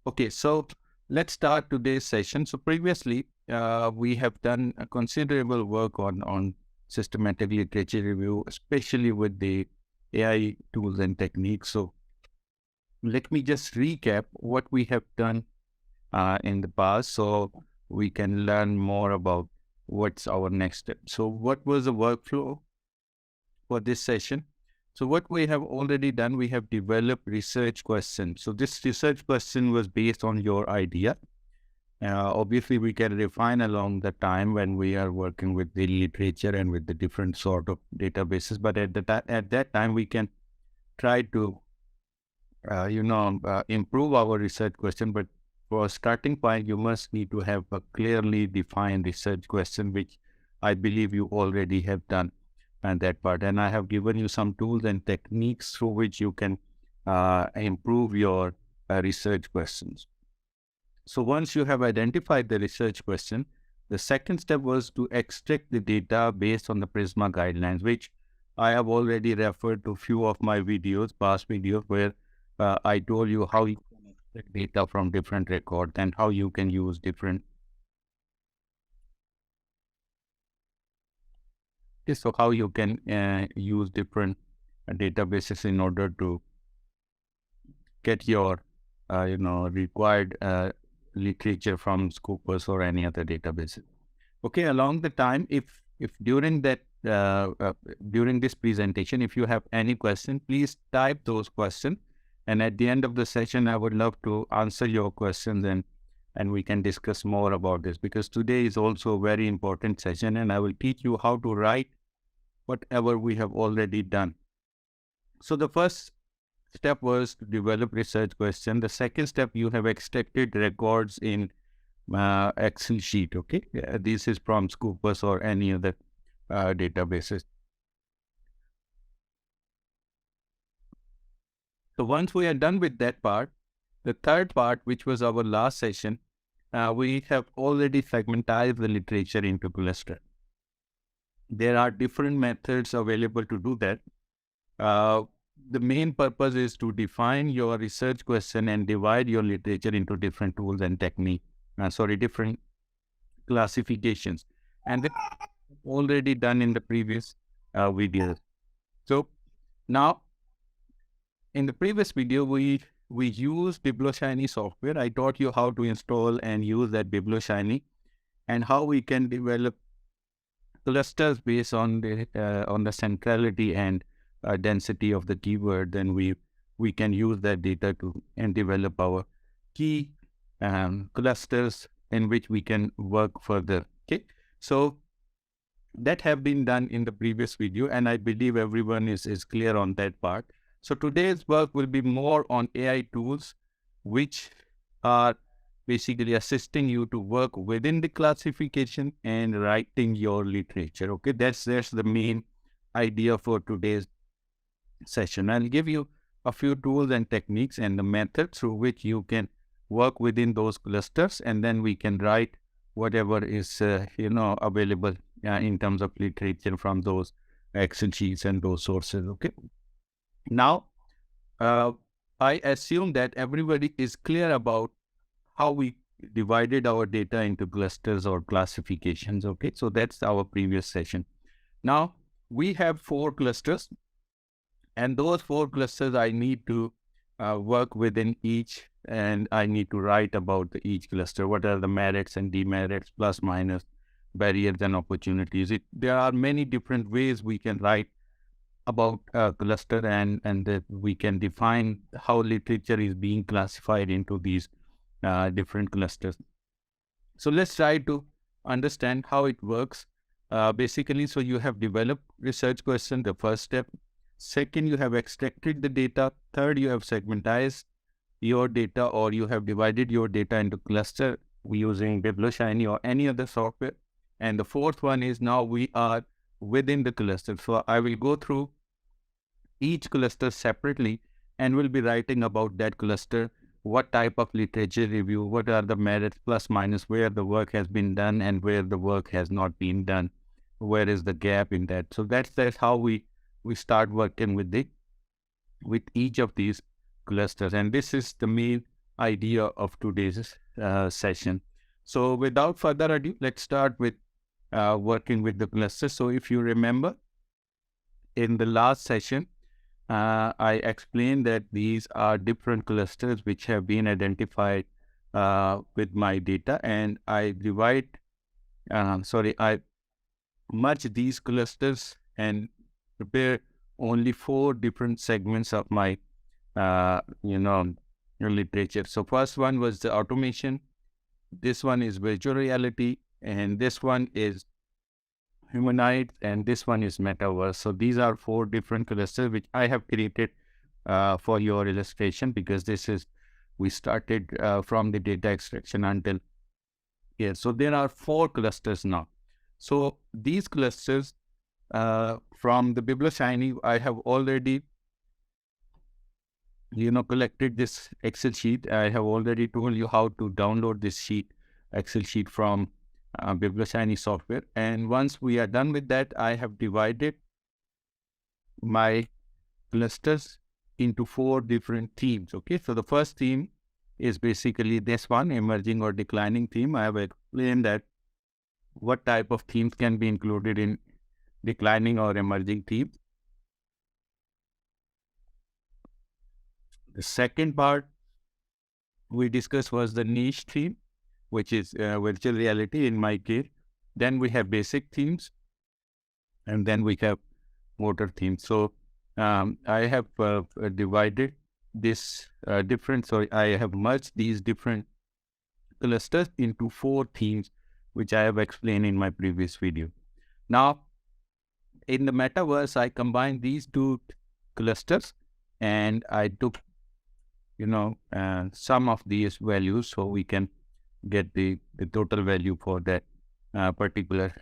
Okay, so let's start today's session. So previously, we have done a considerable work on systematic literature review, especially with the AI tools and techniques. So let me just recap what we have done in the past, so we can learn more about what's our next step. So what was the workflow for this session? So what we have already done, we have developed research questions. So this research question was based on your idea. Obviously, we can refine along the time when we are working with the literature and with the different sort of databases. But at that time, we can try to, improve our research question. But for starting point, you must need to have a clearly defined research question, which I believe you already have done and that part. And I have given you some tools and techniques through which you can improve your research questions. So once you have identified the research question, the second step was to extract the data based on the Prisma guidelines, which I have already referred to a few of my videos, past videos, where I told you how you can extract data from different records and how you can use different. So how you can use different databases in order to get your, required literature from Scopus or any other databases. Okay, along the time, if during that during this presentation, if you have any question, please type those questions. And at the end of the session, I would love to answer your questions and we can discuss more about this, because today is also a very important session and I will teach you how to write whatever we have already done. So the first step was to develop research question. The second step, you have extracted records in Excel sheet. Okay, this is from Scopus or any other databases. So once we are done with that part, the third part, which was our last session, we have already segmentized the literature into cluster. There are different methods available to do that. The main purpose is to define your research question and divide your literature into different tools and different classifications. And that's already done in the previous videos. So now, in the previous video, we used BiblioShiny software. I taught you how to install and use that BiblioShiny and how we can develop clusters based on the centrality and density of the keyword. Then we can use that data to and develop our key clusters in which we can work further. Okay, so that have been done in the previous video, and I believe everyone is clear on that part. So today's work will be more on AI tools, which are basically assisting you to work within the classification and writing your literature. Okay, that's the main idea for today's session. I'll give you a few tools and techniques and the methods through which you can work within those clusters, and then we can write whatever is available in terms of literature from those Excel sheets and those sources. Okay. Now, I assume that everybody is clear about how we divided our data into clusters or classifications. Okay, so that's our previous session. Now, we have 4 clusters, and those 4 clusters I need to work within each, and I need to write about each cluster. What are the merits and demerits, plus minus, barriers and opportunities. There are many different ways we can write about a cluster, and that we can define how literature is being classified into these different clusters. So let's try to understand how it works. Basically, so you have developed research question, the first step. Second, you have extracted the data. Third, you have segmentized your data, or you have divided your data into cluster using BiblioShiny or any other software. And the fourth one is now we are within the cluster. So I will go through each cluster separately and will be writing about that cluster, what type of literature review, what are the merits, plus minus, where the work has been done and where the work has not been done, where is the gap in that. So that's how we start working with each of these clusters. And this is the main idea of today's session. So without further ado, let's start with working with the clusters. So if you remember, in the last session, I explained that these are different clusters which have been identified with my data, and I I merge these clusters and prepare only 4 different segments of my, literature. So first one was the automation. This one is virtual reality, and this one is humanoid, and this one is metaverse. So these are 4 different clusters which I have created for your illustration, because we started from the data extraction until here. So there are 4 clusters now. So these clusters from the BiblioShiny, I have already collected this Excel sheet. I have already told you how to download this Excel sheet from BiblioShiny software. And once we are done with that, I have divided my clusters into 4 different themes. Okay, so the first theme is basically this one, emerging or declining theme. I have explained that what type of themes can be included in declining or emerging themes. The second part we discussed was the niche theme, which is virtual reality in my case. Then we have basic themes, and then we have motor themes. So I have divided this I have merged these different clusters into 4 themes, which I have explained in my previous video. Now, in the metaverse, I combined these 2 clusters, and I took some of these values, so we can get the total value for that particular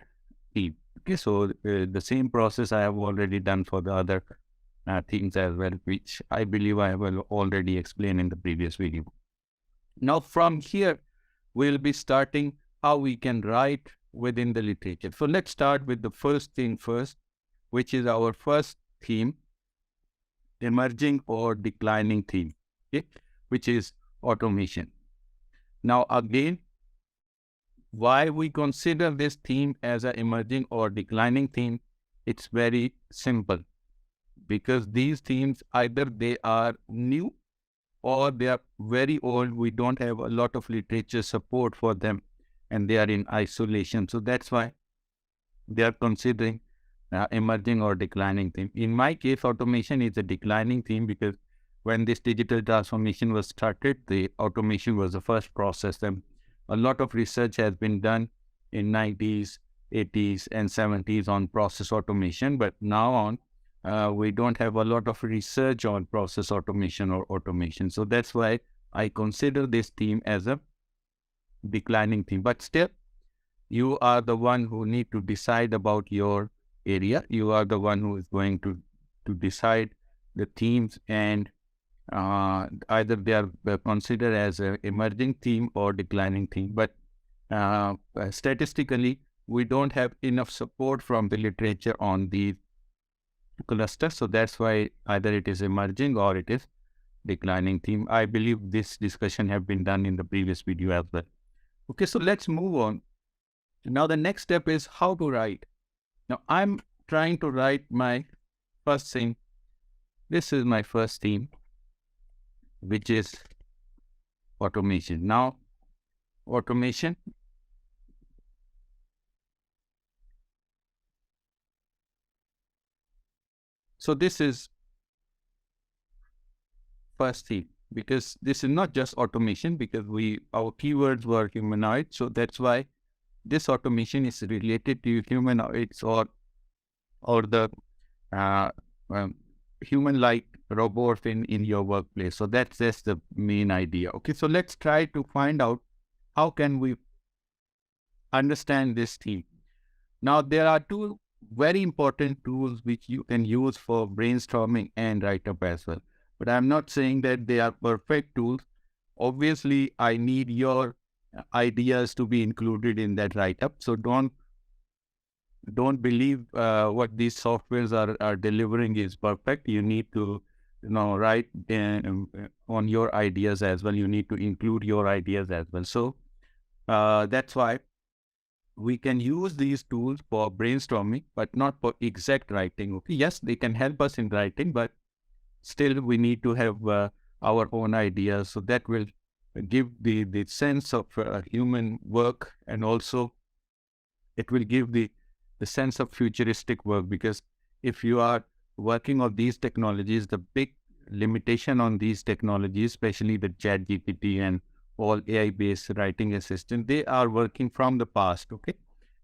theme. Okay, so the same process I have already done for the other themes as well, which I believe I have already explained in the previous video. Now from here, we'll be starting how we can write within the literature. So let's start with the first thing first, which is our first theme, emerging or declining theme. Okay, which is automation. Now again, why we consider this theme as an emerging or declining theme? It's very simple, because these themes, either they are new or they are very old. We don't have a lot of literature support for them, and they are in isolation. So that's why they are considering emerging or declining theme. In my case, automation is a declining theme, because when this digital transformation was started, the automation was the first process. And a lot of research has been done in 90s, 80s, and 70s on process automation. But now on, we don't have a lot of research on process automation or automation. So that's why I consider this theme as a declining theme. But still, you are the one who need to decide about your area. You are the one who is going to decide the themes, and either they are considered as an emerging theme or declining theme. But statistically, we don't have enough support from the literature on these clusters. So that's why either it is emerging or it is declining theme. I believe this discussion have been done in the previous video as well. Okay, so let's move on. Now the next step is how to write. Now I'm trying to write my first theme. This is my first theme, which is automation. Now, automation. So this is first theme, because this is not just automation, because our keywords were humanoid. So that's why this automation is related to humanoids or the human-like robots in your workplace. So that's the main idea. Okay, so let's try to find out how can we understand this theme. Now, there are 2 very important tools which you can use for brainstorming and write-up as well. But I'm not saying that they are perfect tools. Obviously, I need your ideas to be included in that write-up. So don't believe what these softwares are delivering is perfect. You need to write on your ideas as well. You need to include your ideas as well. So that's why we can use these tools for brainstorming, but not for exact writing. Okay, yes, they can help us in writing, but still we need to have our own ideas. So that will give the sense of human work, and also it will give the sense of futuristic work, because if you are working on these technologies, the big limitation on these technologies, especially the chat GPT and all AI based writing assistant, they are working from the past. Okay,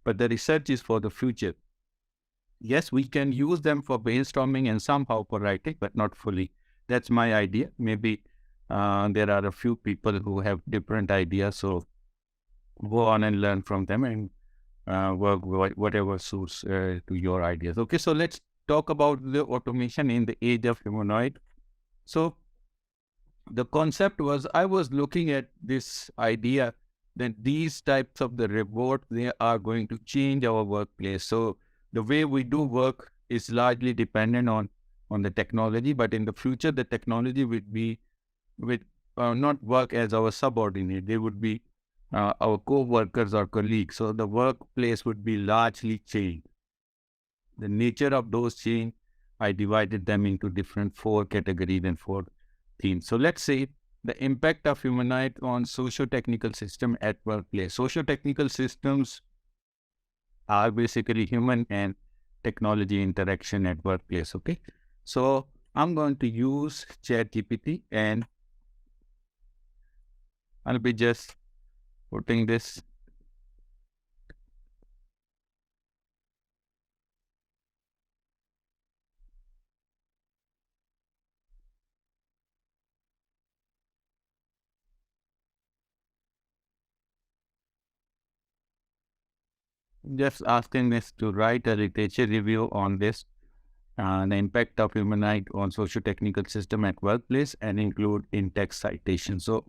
but the research is for the future. Yes, we can use them for brainstorming and somehow for writing, but not fully. That's my idea. Maybe there are a few people who have different ideas, so go on and learn from them and work whatever suits to your ideas. Okay, so let's talk about the automation in the age of humanoid. So the concept was, I was looking at this idea that these types of the robot, they are going to change our workplace. So the way we do work is largely dependent on the technology, but in the future, the technology would not work as our subordinate. They would be our co-workers or colleagues. So the workplace would be largely changed. The nature of those change, I divided them into different 4 categories and 4 themes. So let's say the impact of humanoid on socio-technical system at workplace. Socio-technical systems are basically human and technology interaction at workplace. Okay, so I'm going to use ChatGPT, and I'll be just putting this. Just asking this to write a literature review on this, the impact of humanoid on socio-technical system at workplace, and include in-text citation. So,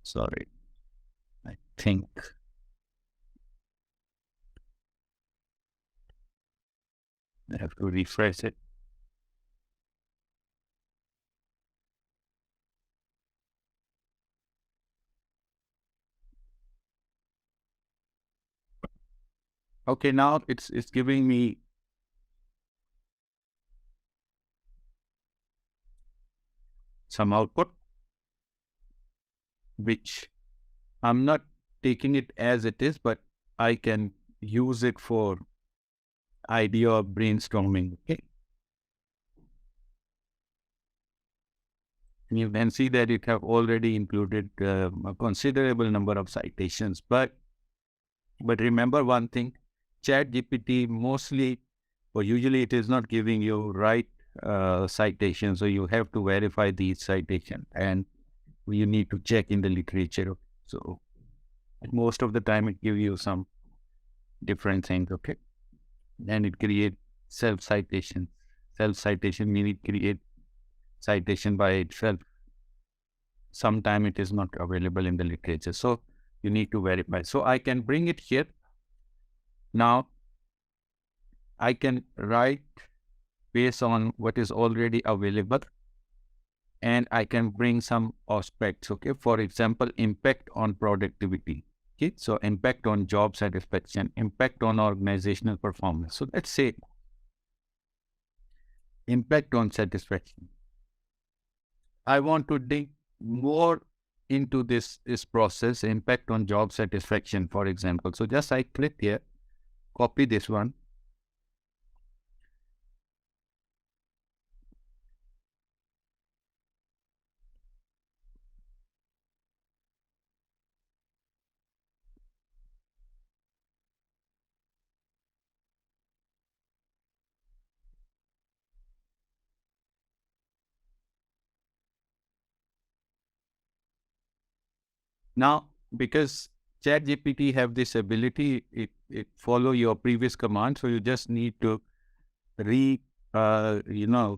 sorry, I think I have to refresh it. Okay, now it's giving me some output, which I'm not taking it as it is, but I can use it for idea of brainstorming. Okay, you can see that it have already included a considerable number of citations. But remember one thing, Chat GPT mostly, or usually, it is not giving you right citation, so you have to verify these citation, and you need to check in the literature. So most of the time it gives you some different things. Okay, and it create self citation. Self citation means it create citation by itself. Sometime it is not available in the literature, so you need to verify. So I can bring it here. Now I can write based on what is already available, and I can bring some aspects. Okay, for example, impact on productivity. Okay, so impact on job satisfaction, impact on organizational performance. So let's say impact on satisfaction. I want to dig more into this process, impact on job satisfaction, for example. So just I click here, copy this one. Now, because ChatGPT have this ability, it follow your previous command. So you just need to re, recommand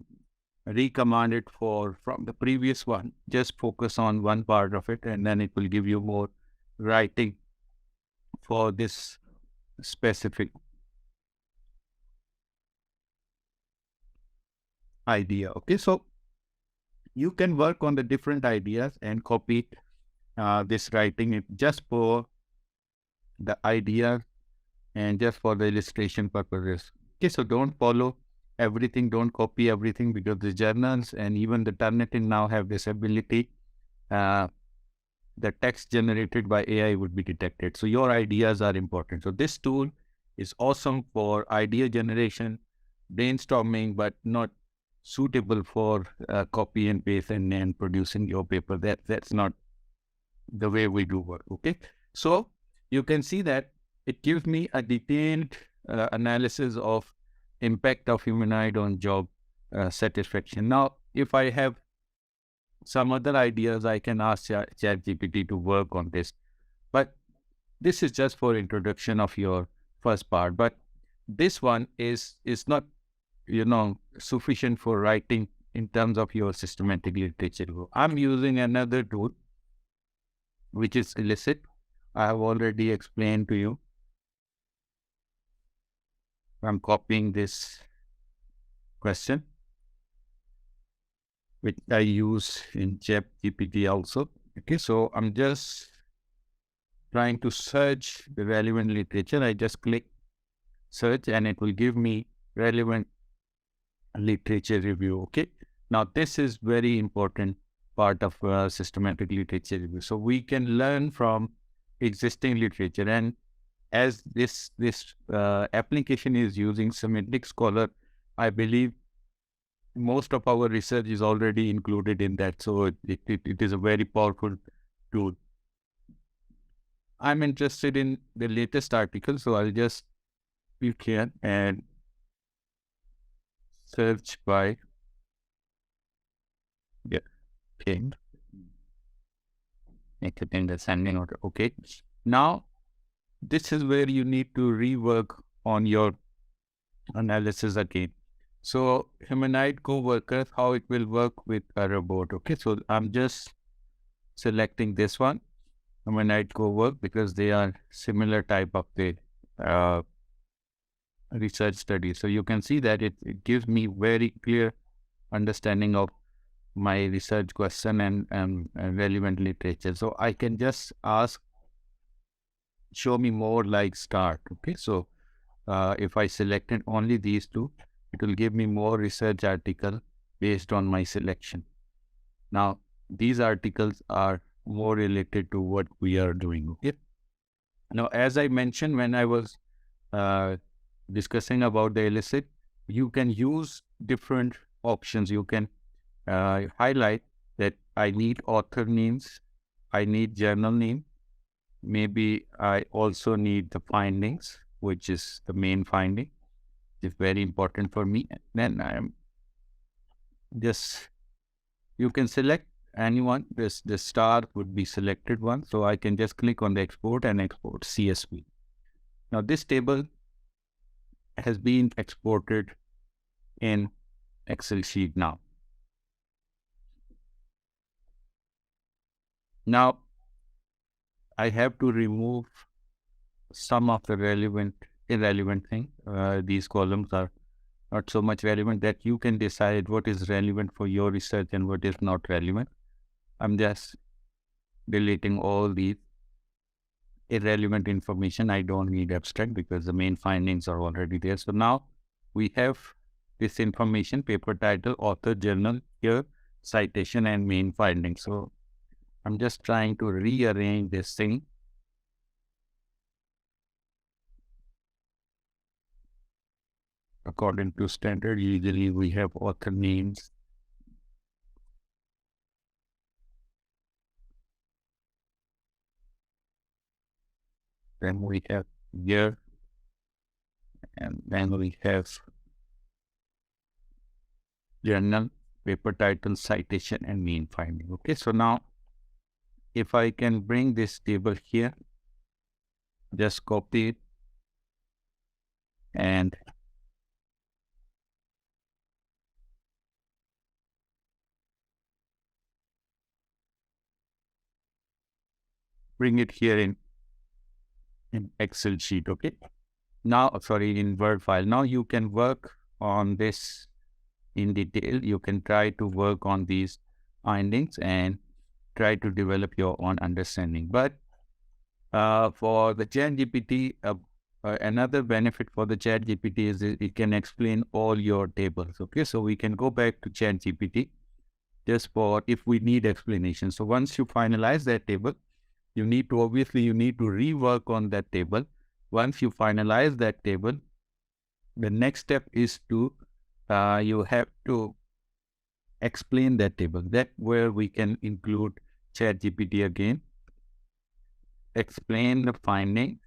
it from the previous one. Just focus on one part of it, and then it will give you more writing for this specific. idea. Okay, so you can work on the different ideas and copy this writing it just for the idea and just for the illustration purposes. Okay, so don't follow everything, don't copy everything, because the journals and even the Turnitin now have this ability. The text generated by AI would be detected. So your ideas are important. So this tool is awesome for idea generation, brainstorming, but not suitable for copy and paste and producing your paper. That's not the way we do work. Okay, so you can see that it gives me a detailed analysis of impact of humanoid on job satisfaction. Now, if I have some other ideas, I can ask ChatGPT to work on this. But this is just for introduction of your first part. But this one is not, sufficient for writing in terms of your systematic literature. I'm using another tool, which is Elicit. I have already explained to you. I'm copying this question, which I use in ChatGPT also. Okay, so I'm just trying to search the relevant literature. I just click search and it will give me relevant literature review. Okay, now this is very important part of systematic literature review. So we can learn from existing literature, and as this application is using Semantic Scholar, I believe most of our research is already included in that. So it is a very powerful tool. I'm interested in the latest article, so I'll just click here and search by thing. Make it in the sending order. Okay. Now, this is where you need to rework on your analysis again. So, humanoid co-workers, how it will work with a robot. Okay. So, I'm just selecting this one, humanoid co-work, because they are similar type of the research study. So, you can see that it gives me very clear understanding of my research question and relevant literature. So I can just ask, show me more like start. Okay, so if I selected only these two, it will give me more research article based on my selection. Now these articles are more related to what we are doing. Okay, now as I mentioned when I was discussing about the Elicit, you can use different options. You can highlight that I need author names, I need journal name, maybe I also need the findings, which is the main finding. It's very important for me. Then I'm just, you can select anyone. The star would be selected one. So I can just click on the export and export CSV. Now this table has been exported in Excel sheet now. Now, I have to remove some of the irrelevant thing. These columns are not so much relevant that you can decide what is relevant for your research and what is not relevant. I'm just deleting all these irrelevant information. I don't need abstract because the main findings are already there. So now we have this information, paper title, author, journal, here, citation, and main findings. So I'm just trying to rearrange this thing. According to standard, usually we have author names. Then we have year. And then we have journal, paper title, citation, and main finding. Okay, so now if I can bring this table here, just copy it and bring it here in Excel sheet. Okay, now, sorry, in Word file. Now you can work on this in detail, you can try to work on these findings and try to develop your own understanding. But for the ChatGPT, another benefit for the ChatGPT is it can explain all your tables. Okay, so we can go back to ChatGPT just for if we need explanation. So once you finalize that table, you need to rework on that table. Once you finalize that table, the next step is to you have to explain that table. That where we can include ChatGPT again, explain the finding.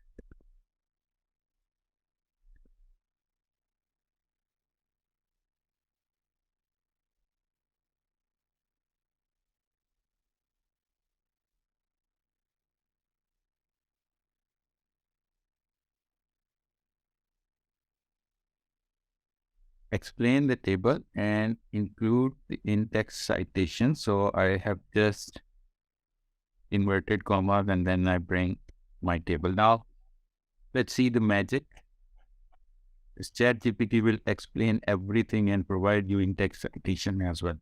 Explain the table and include the in-text citation. So I have just inverted commas and then I bring my table. Now let's see the magic. This ChatGPT will explain everything and provide you in-text citation as well.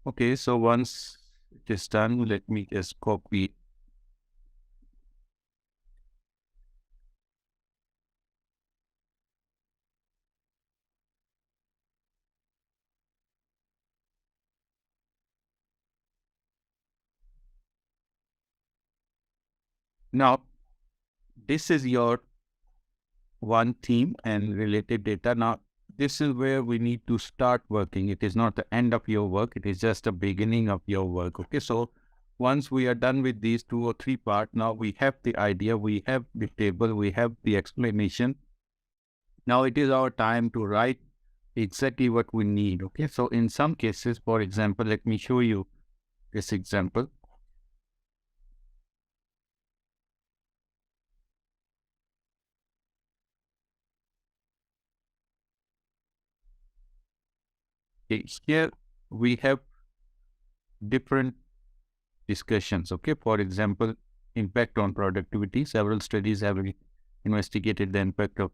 Okay, so once it is done, let me just copy. Now, this is your one theme and related data. Now, this is where we need to start working. It is not the end of your work. It is just the beginning of your work. Okay, so once we are done with these 2 or 3 parts, now we have the idea, we have the table, we have the explanation. Now it is our time to write exactly what we need. Okay, so in some cases, for example, let me show you this example. Okay, here we have different discussions. Okay, for example, impact on productivity. Several studies have investigated the impact of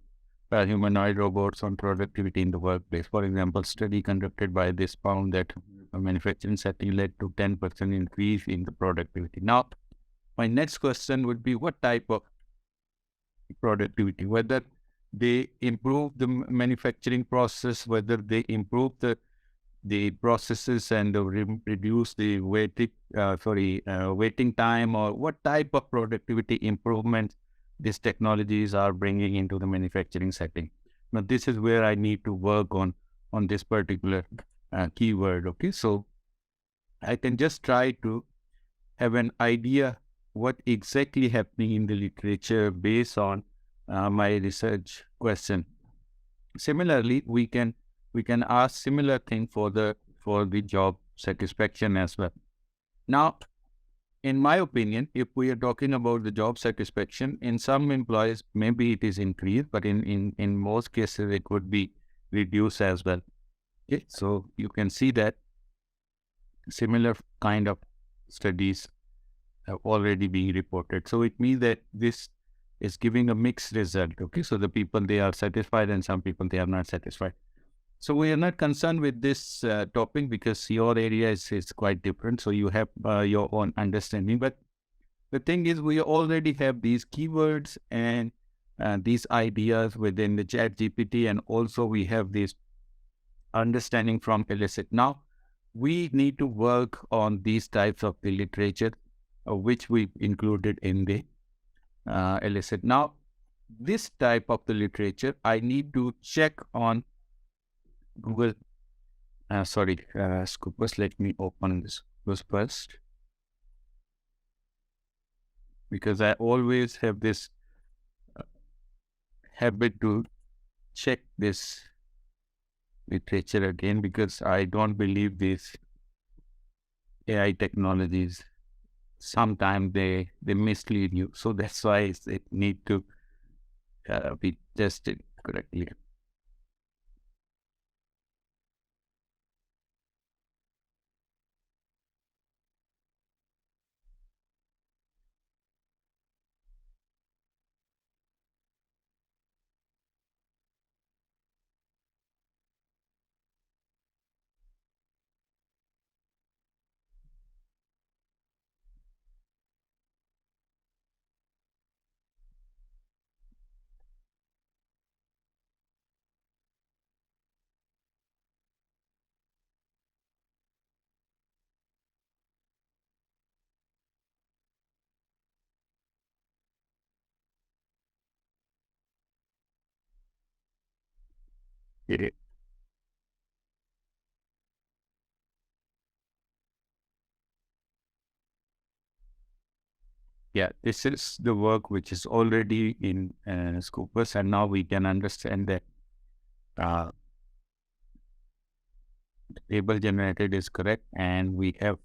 humanoid robots on productivity in the workplace. For example, study conducted by this found that a manufacturing setting led to 10% increase in the productivity. Now, my next question would be what type of productivity, whether they improve the manufacturing process, whether they improve the processes and reduce the waiting time, or what type of productivity improvements these technologies are bringing into the manufacturing setting. Now, this is where I need to work on this particular keyword. Okay, so I can just try to have an idea what exactly happening in the literature based on my research question. Similarly, we can ask similar thing for the job satisfaction as well. Now, in my opinion, if we are talking about the job satisfaction, in some employees maybe it is increased, but in most cases it would be reduced as well. Okay, so you can see that similar kind of studies have already been reported. So it means that this is giving a mixed result. Okay, so the people they are satisfied and some people they are not satisfied. So we are not concerned with this topic because your area is quite different. So you have your own understanding. But the thing is, we already have these keywords and these ideas within the Chat GPT, and also we have this understanding from Elicit. Now, we need to work on these types of the literature, which we included in the Elicit. Now, this type of the literature, I need to check on Google. Scopus. Let me open this first, because I always have this habit to check this literature again, because I don't believe these AI technologies. Sometimes they mislead you, so that's why it need to be tested correctly. Yeah, yeah, this is the work which is already in Scopus, and now we can understand that uh, the table generated is correct, and we have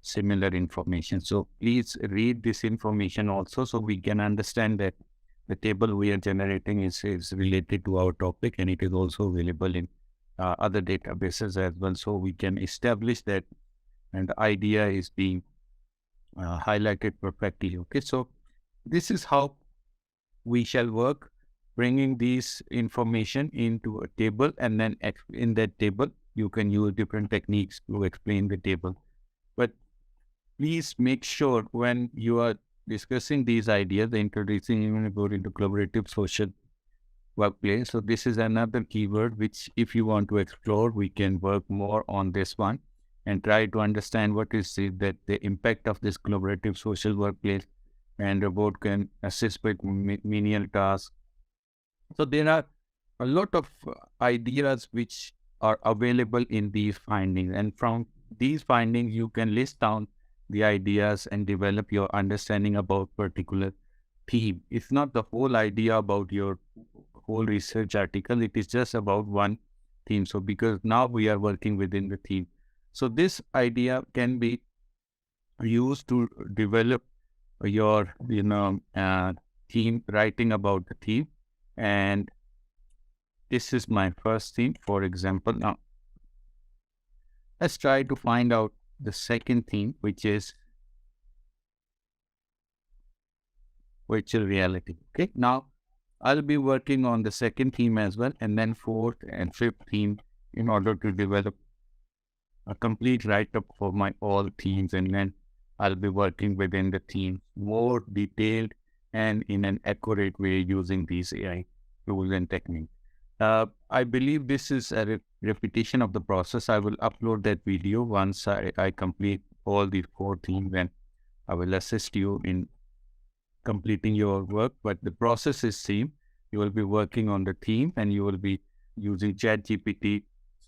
similar information. So please read this information also, so we can understand that the table we are generating is related to our topic, and it is also available in other databases as well. So we can establish that, and the idea is being highlighted perfectly. Okay, so this is how we shall work, bringing these information into a table, and then in that table you can use different techniques to explain the table. But please make sure when you are discussing these ideas, introducing even about into collaborative social workplace. So this is another keyword which, if you want to explore, we can work more on this one and try to understand what is the impact of this collaborative social workplace, and robot can assist with menial tasks. So there are a lot of ideas which are available in these findings, and from these findings you can list down the ideas and develop your understanding about particular theme. It's not the whole idea about your whole research article, it is just about one theme. So because now we are working within the theme, so this idea can be used to develop your theme, writing about the theme. And this is my first theme, for example. Now let's try to find out the second theme, which is virtual reality. Okay, now I'll be working on the second theme as well, and then fourth and fifth theme, in order to develop a complete write-up for my all themes, and then I'll be working within the theme more detailed and in an accurate way using these AI tools and techniques. I believe this is a repetition of the process. I will upload that video once I complete all the four themes, and I will assist you in completing your work. But the process is same. You will be working on the theme, and you will be using ChatGPT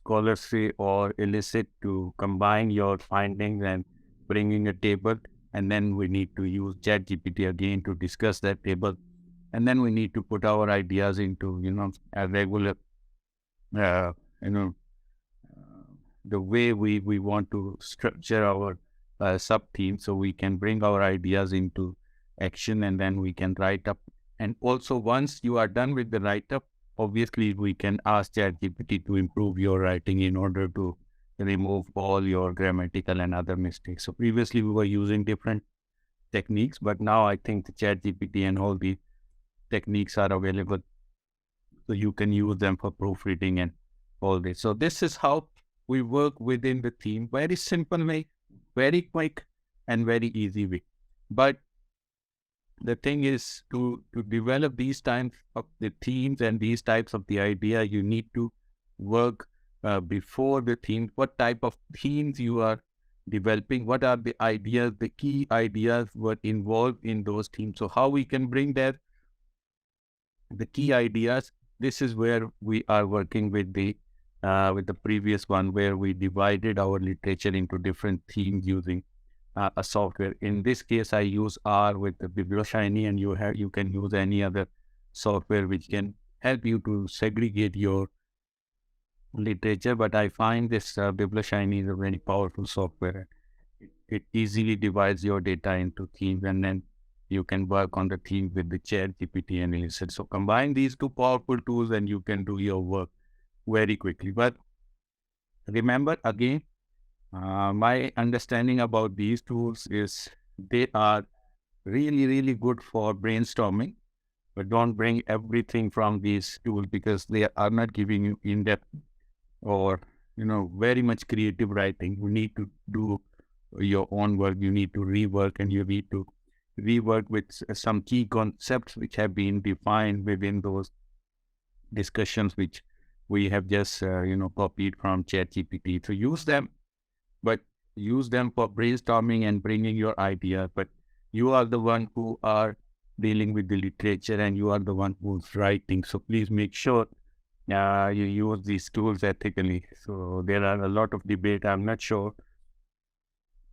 Scholarship or Elicit to combine your findings and bringing a table. And then we need to use ChatGPT again to discuss that table. And then we need to put our ideas into, a regular, uh, you know, the way we want to structure our sub team, so we can bring our ideas into action and then we can write up. And also, once you are done with the write up, obviously we can ask ChatGPT to improve your writing in order to remove all your grammatical and other mistakes. So previously we were using different techniques, but now I think the ChatGPT and all the techniques are available, so you can use them for proofreading and all this. So this is how we work within the team. Very simple way, very quick, and very easy way. But the thing is, to develop these types of the themes and these types of the idea, you need to work before the theme. What type of themes you are developing? What are the ideas, the key ideas were involved in those themes? So how we can bring that, the key ideas. This is where we are working with the previous one, where we divided our literature into different themes using a software. In this case, I use R with the BiblioShiny, and you can use any other software which can help you to segregate your literature. But I find this BiblioShiny is a very powerful software. It easily divides your data into themes, and then you can work on the theme with the ChatGPT and Elicit. So combine these two powerful tools and you can do your work very quickly. But remember, again, my understanding about these tools is they are really, really good for brainstorming, but don't bring everything from these tools, because they are not giving you in-depth or, very much creative writing. You need to do your own work. You need to rework, and you need to rework with some key concepts which have been defined within those discussions which we have just copied from ChatGPT. So use them, but use them for brainstorming and bringing your ideas. But you are the one who are dealing with the literature, and you are the one who's writing. So please make sure you use these tools ethically. So there are a lot of debate. I'm not sure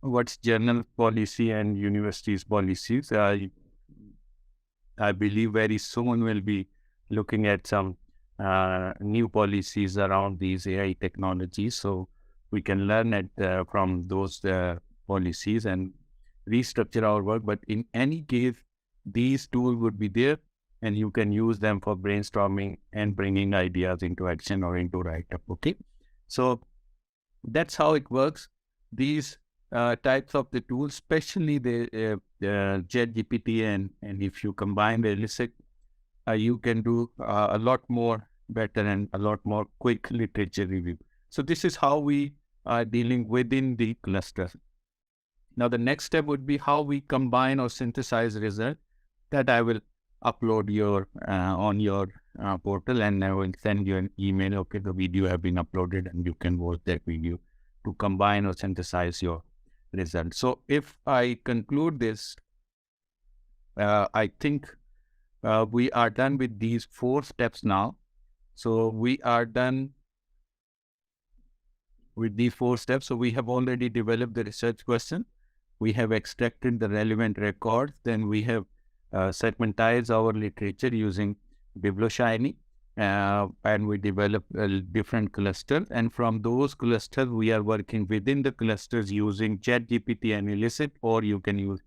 what's journal policy and universities policies. I believe very soon we'll be looking at some new policies around these AI technologies, so we can learn from those policies and restructure our work. But in any case, these tools would be there, and you can use them for brainstorming and bringing ideas into action or into write-up. Okay, so that's how it works. These types of the tools, especially the ChatGPT, and if you combine the Elicit, you can do a lot more better and a lot more quick literature review. So this is how we are dealing within the cluster. Now the next step would be how we combine or synthesize result. That I will upload on your portal, and I will send you an email. Okay, the video have been uploaded, and you can watch that video to combine or synthesize your result. So if I conclude this, I think we are done with these 4 steps now. So we are done with these 4 steps. So we have already developed the research question. We have extracted the relevant records. Then we have segmentized our literature using BiblioShiny, and we develop different clusters. And from those clusters, we are working within the clusters using ChatGPT and Elicit, or you can use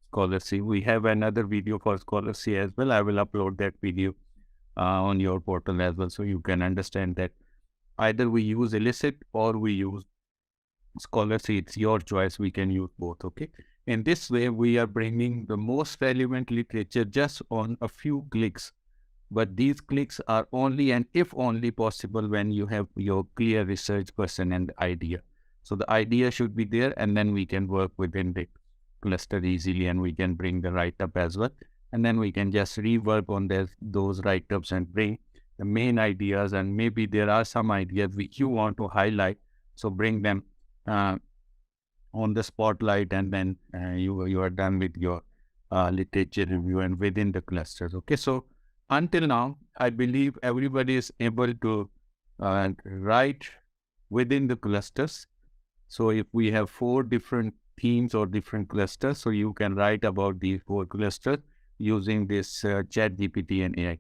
Scholarship. We have another video for Scholarship as well. I will upload that video on your portal as well, so you can understand that either we use Elicit or we use Scholarship. It's your choice. We can use both. Okay. In this way, we are bringing the most relevant literature just on a few clicks. But these clicks are only and if only possible when you have your clear research question and idea. So the idea should be there, and then we can work within the cluster easily, and we can bring the write-up as well. And then we can just rework on those write-ups and bring the main ideas. And maybe there are some ideas which you want to highlight, so bring them on the spotlight, and then you are done with your literature review and within the clusters. Okay, so until now, I believe everybody is able to write within the clusters. So if we have 4 different themes or different clusters, so you can write about these 4 clusters using this chat GPT and AI.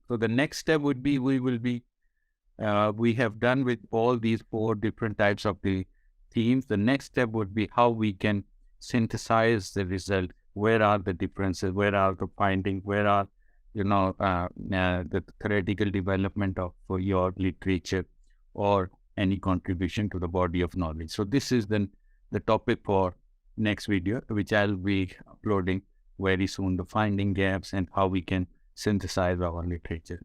So the next step would be, we have done with all these 4 different types of the themes. The next step would be how we can synthesize the result. Where are the differences? Where are the findings? Where are, the theoretical development of your literature or any contribution to the body of knowledge? So this is then the topic for next video, which I'll be uploading very soon, the finding gaps and how we can synthesize our literature.